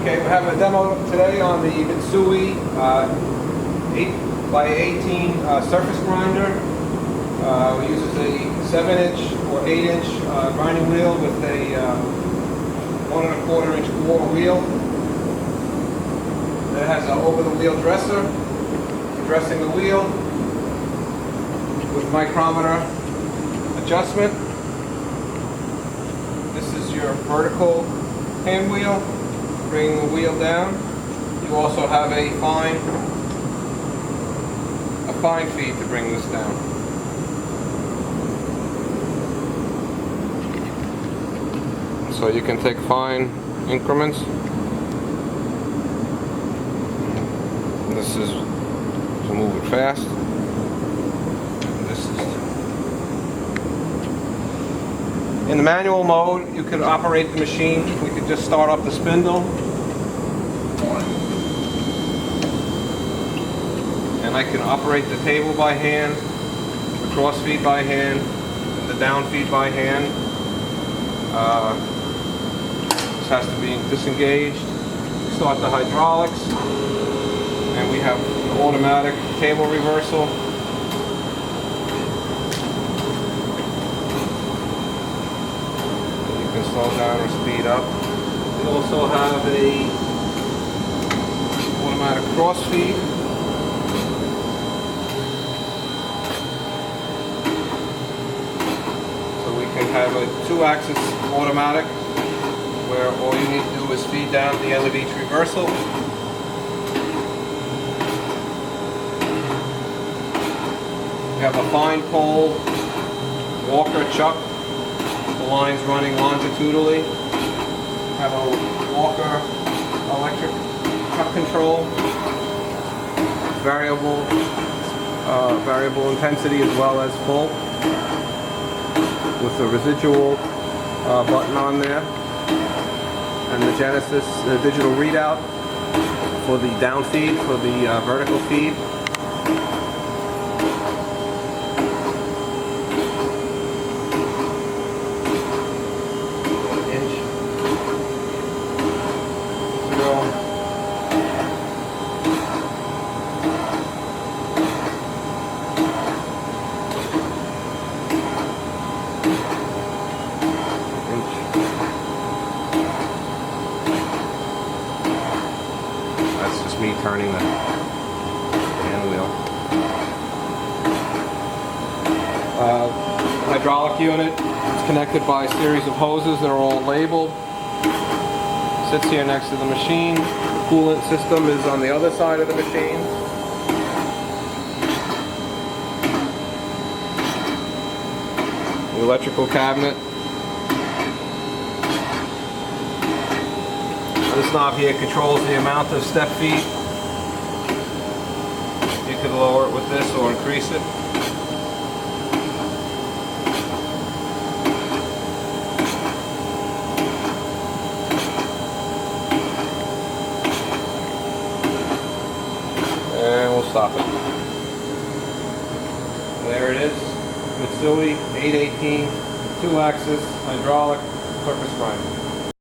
Okay, we have a demo today on the Mitsui 8x18 surface grinder. It uses a 7-inch or 8-inch grinding wheel with a 1¼ inch bore wheel. It has an over-the-wheel dresser, dressing the wheel with micrometer adjustment. This is your vertical hand wheel, bringing the wheel down. You also have a fine feed to bring this down. So you can take fine increments. This is to move it fast. This is in the manual mode. You could operate the machine. We could just start up the spindle, and I can operate the table by hand, the cross feed by hand, and the down feed by hand. This has to be disengaged. We start the hydraulics, and we have the automatic table reversal. You can slow down or speed up. We also have a automatic cross feed. So we can have a 2-axis automatic, where all you need to do is feed down at the end of each reversal. We have a fine pole walker chuck, the lines running longitudinally. We have a walker electric chuck control, variable intensity as well as full, with the residual button on there, and the Genesis digital readout for the down feed, for the vertical feed. That's just me turning the hand wheel. Hydraulic unit. It's connected by a series of hoses that are all labeled. Sits here next to the machine. The coolant system is on the other side of the machine. The electrical cabinet. This knob here controls the amount of step feet. You can lower it with this or increase it. And we'll stop it. There it is. Mitsui 818 2-axis hydraulic surface grinder.